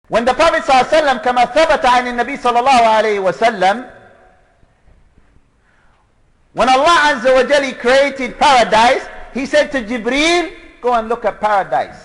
When the Prophet ﷺ كما ثبت عن النبي صلى الله عليه وسلم, when Allah Azza wa Jalla created paradise, he said to Jibreel, go and look at paradise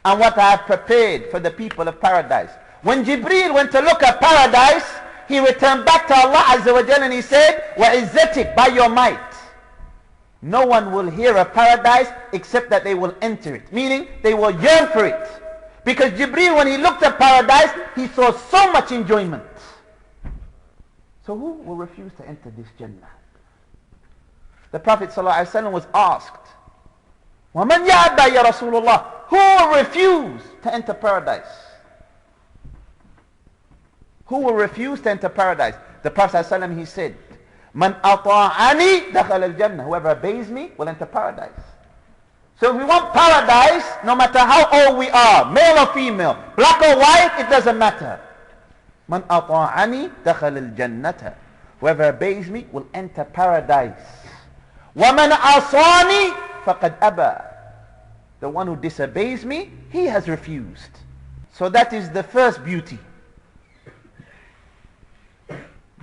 and what I have prepared for the people of paradise. When Jibreel went to look at paradise, he returned back to Allah Azza wa Jalla and he said, وَعِزَّتِكَ, by your might, no one will hear of paradise except that they will enter it. Meaning, they will yearn for it. Because Jibreel, when he looked at paradise, he saw so much enjoyment. So who will refuse to enter this Jannah? The Prophet ﷺ was asked, وَمَنْ يَعْبَى يَا رَسُولُ اللَّهِ, who will refuse to enter paradise? Who will refuse to enter paradise? The Prophet ﷺ, he said, مَنْ أَطَاعَنِي دَخَلَ الْجَنَّةِ, whoever obeys me will enter paradise. So if we want paradise, no matter how old we are, male or female, black or white, it doesn't matter. مَنْ أَطَاعَنِي دَخَلَ الْجَنَّةِ, whoever obeys me will enter paradise. وَمَنْ عَصَانِي فَقَدْ أَبَى, the one who disobeys me, he has refused. So that is the first beauty.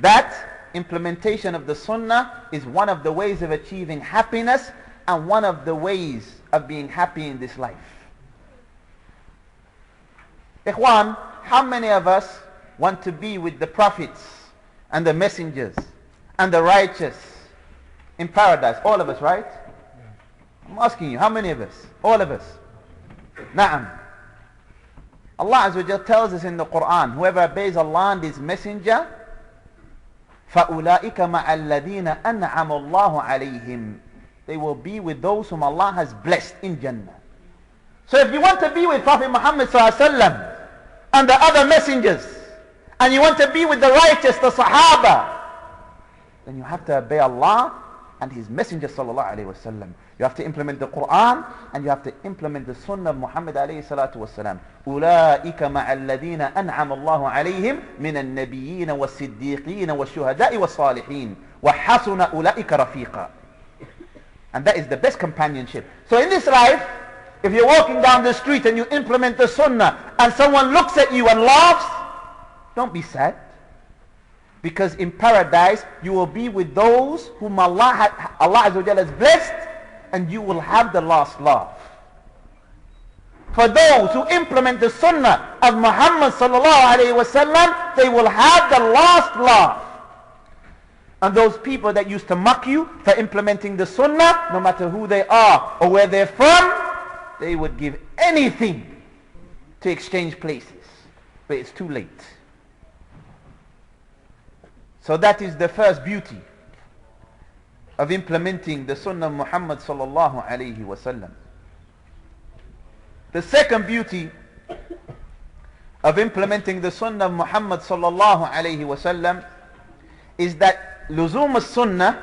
That implementation of the Sunnah is one of the ways of achieving happiness and one of the ways of being happy in this life. Ikhwan, how many of us want to be with the prophets and the messengers and the righteous in paradise? All of us, right? I'm asking you, how many of us? All of us. Na'am. Allah Azza wa Jalla tells us in the Quran, whoever obeys Allah and His messenger, فَأُولَٰئِكَ مَعَ الَّذِينَ أَنْعَمَ اللَّهُ عَلَيْهِمْ, they will be with those whom Allah has blessed in Jannah. So if you want to be with Prophet Muhammad ﷺ and the other messengers, and you want to be with the righteous, the Sahaba, then you have to obey Allah and His Messenger sallallahu alaihi wasallam. You have to implement the Quran and you have to implement the Sunnah of Muhammad alayhi salatu wasalam. أُولَٰئِكَ مَعَ الَّذِينَ أَنْعَمَ اللَّهُ عَلَيْهِمْ مِنَ النَّبِيِّينَ وَالصِّدِّيقِينَ وَالشُّهَدَاءِ وَالصَّالِحِينَ وَحَسُنَ أُولَٰئِكَ رَفِيقًا. And that is the best companionship. So in this life, if you're walking down the street and you implement the Sunnah and someone looks at you and laughs, don't be sad. Because in paradise, you will be with those whom Allah Azza wa Jalla has blessed, and you will have the last laugh. For those who implement the Sunnah of Muhammad sallallahu alayhi wa sallam, they will have the last laugh. And those people that used to mock you for implementing the Sunnah, no matter who they are or where they're from, they would give anything to exchange places. But it's too late. So that is the first beauty of implementing the Sunnah of Muhammad sallallahu alayhi wa sallam. The second beauty of implementing the Sunnah of Muhammad sallallahu alayhi wa sallam is that لزوم السنة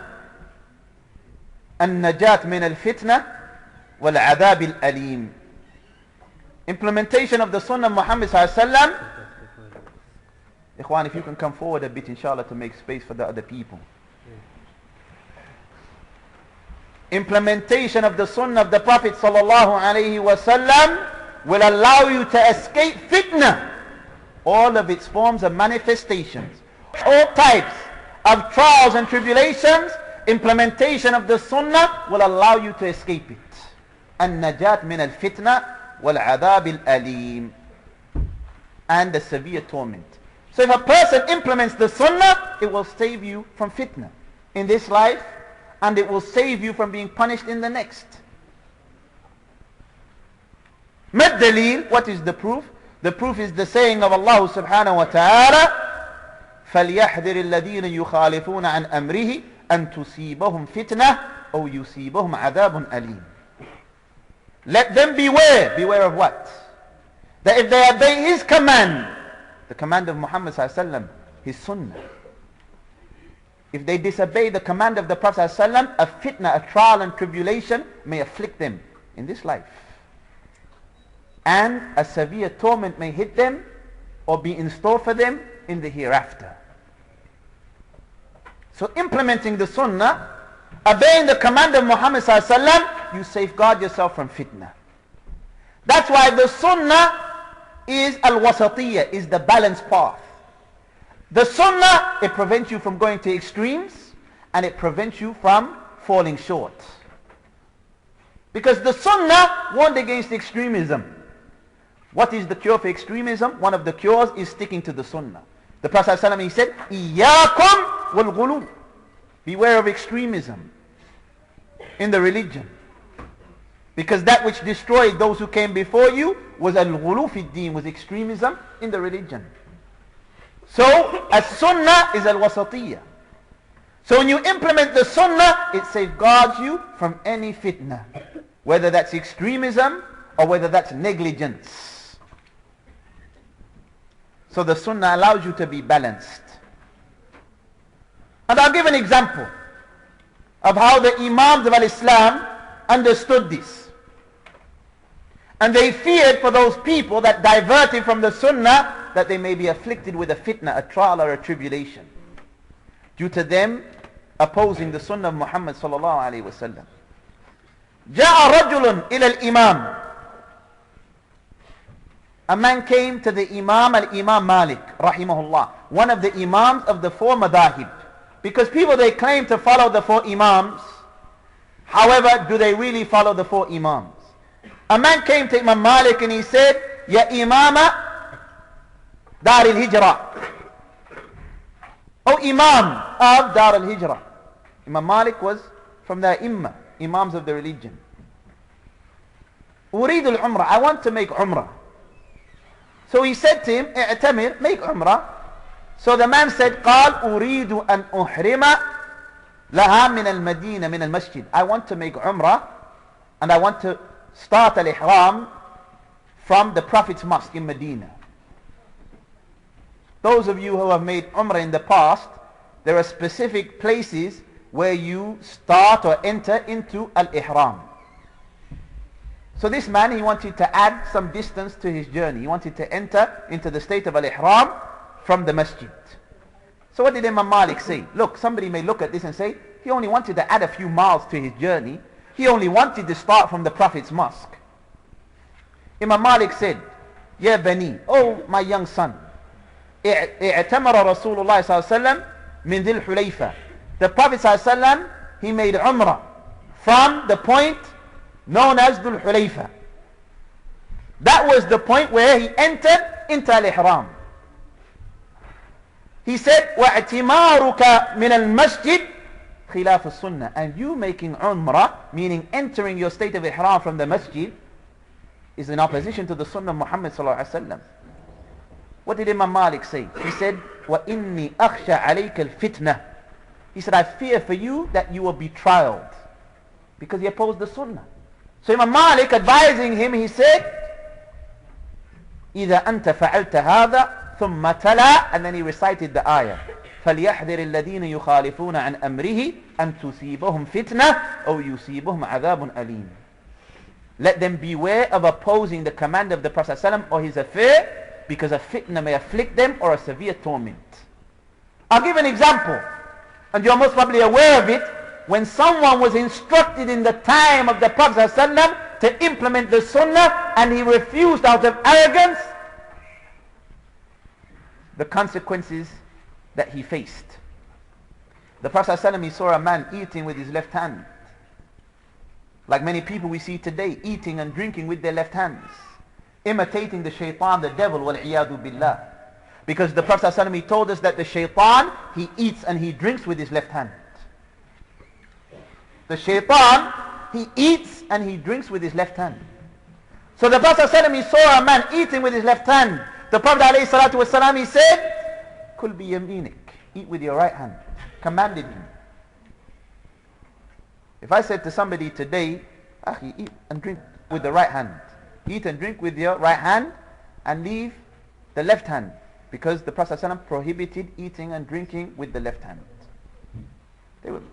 النجاة من الفتنة والعذاب الأليم. Implementation of the Sunnah of Muhammad sallallahu alayhi wa sallam. Ikhwan, if you can come forward a bit, inshallah, to make space for the other people. Implementation of the Sunnah of the Prophet sallallahu alaihi wasallam will allow you to escape fitna, all of its forms of manifestations, all types of trials and tribulations. Implementation of the Sunnah will allow you to escape it. النجاة من الفتنة والعذاب الأليم, and the severe torment. So if a person implements the Sunnah, it will save you from fitna in this life, and it will save you from being punished in the next. Mad dalil, what is the proof? The proof is the saying of Allah subhanahu wa ta'ala, فَلْيَحْذِرِ الَّذِينَ يُخَالِفُونَ عَنْ أَمْرِهِ أَن تُصِيبَهُمْ فِتْنَةٌ أَوْ يُصِيبَهُمْ عَذَابٌ أَلِيمٌ. Let them beware. Beware of what? That if they obey His command, the command of Muhammad sallallahu alaihi wasallam, his Sunnah, if they disobey the command of the Prophet sallallahu alaihi wasallam, a fitna, a trial and tribulation may afflict them in this life, and a severe torment may hit them or be in store for them in the hereafter. So implementing the Sunnah, obeying the command of Muhammad sallallahu alaihi wasallam, you safeguard yourself from fitna. That's why the Sunnah is al-wasatiyya, is the balanced path. The sunnah, it prevents you from going to extremes, and it prevents you from falling short. Because the sunnah warned against extremism. What is the cure for extremism? One of the cures is sticking to the sunnah. The Prophet ﷺ, he said, إِيَّاكُمْ وَالْغُلُوبِ, beware of extremism in the religion. Because that which destroyed those who came before you was al-ghulu fi ad-din, was extremism in the religion. So, as-sunnah is al-wasatiyya. So when you implement the sunnah, it safeguards you from any fitna, whether that's extremism or whether that's negligence. So the sunnah allows you to be balanced. And I'll give an example of how the Imams of Islam understood this. And they feared for those people that diverted from the sunnah that they may be afflicted with a fitna, a trial or a tribulation, due to them opposing the sunnah of Muhammad sallallahu alayhi wa sallam. جاء رجل إلى الإمام. A man came to the Imam, al-Imam Malik rahimahullah, one of the Imams of the four madahib. Because people, they claim to follow the four Imams. However, do they really follow the four Imams? A man came to Imam Malik and he said, Ya Imama Dar al-Hijrah, O Imam of Dar al-Hijrah. Imam Malik was from the Imams of the religion. Urid al-Umrah, I want to make Umrah. So he said to him, I'tamir, make Umrah. So the man said, قال أريد أن أحرم لها من المدينة من المسجد. I want to make Umrah and I want to start al-Ihram from the Prophet's mosque in Medina. Those of you who have made Umrah in the past, there are specific places where you start or enter into al-Ihram. So this man, he wanted to add some distance to his journey. He wanted to enter into the state of al-Ihram from the masjid. So what did Imam Malik say? Look, somebody may look at this and say, he only wanted to add a few miles to his journey. He only wanted to start from the Prophet's mosque. Imam Malik said, Ya bani, oh my young son, i'tamara Rasulullah sallallahu alaihi wasallam min dhil Hulayfa. The Prophet sallallahu alaihi wasallam, he made Umrah from the point known as Dhul Hulayfa. That was the point where he entered into al-Ihram. He said, وَاعْتِمَارُكَ مِنَ الْمَسْجِدِ خِلَافُ السُنَّةِ. And you making Umrah, meaning entering your state of Ihram from the masjid, is in opposition to the Sunnah of Muhammad sallallahu alaihi wasallam. What did Imam Malik say? He said, وَإِنِّي أَخْشَى عَلَيْكَ الْفِتْنَةِ. He said, I fear for you that you will be trialed, because he opposed the Sunnah. So Imam Malik, advising him, he said, إِذَا أَنْتَ فَعَلْتَ هَذَا ثُمَّ تَلَا. And then he recited the ayah, فَلْيَحْذِرِ الَّذِينَ يُخَالِفُونَ عَنْ أَمْرِهِ أَنْ تُصِيبَهُمْ فِتْنَةٌ أَوْ يُصِيبَهُمْ عَذَابٌ أَلِيمٌ. Let them beware of opposing the command of the Prophet ﷺ or his affair, because a fitna may afflict them or a severe torment. I'll give an example, and you're most probably aware of it. When someone was instructed in the time of the Prophet ﷺ to implement the Sunnah and he refused out of arrogance, the consequences that he faced. The Prophet ﷺ, he saw a man eating with his left hand. Like many people we see today, eating and drinking with their left hands, imitating the shaitan, the devil, wal-iyadu billah. Because the Prophet ﷺ, he told us that the shaitan, he eats and he drinks with his left hand. The shaitan, he eats and he drinks with his left hand. So the Prophet ﷺ, he saw a man eating with his left hand. The Prophet ﷺ, he said, Kul bi yaminik, eat with your right hand. Commanded him. If I said to somebody today, Akhi, eat and drink with the right hand. Eat and drink with your right hand and leave the left hand. Because the Prophet ﷺ prohibited eating and drinking with the left hand.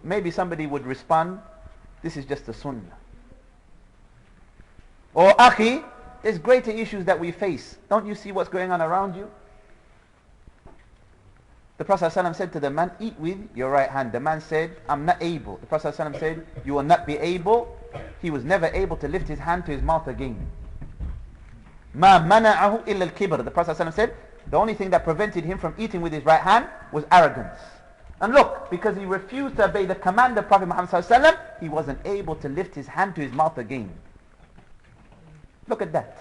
Maybe somebody would respond, this is just a sunnah. Or, Akhi, there's greater issues that we face. Don't you see what's going on around you? The Prophet ﷺ said to the man, eat with your right hand. The man said, I'm not able. The Prophet ﷺ said, you will not be able. He was never able to lift his hand to his mouth again. ما منعه إلا الكبر. The Prophet ﷺ said, the only thing that prevented him from eating with his right hand was arrogance. And look, because he refused to obey the command of Prophet Muhammad ﷺ, he wasn't able to lift his hand to his mouth again. Look at that.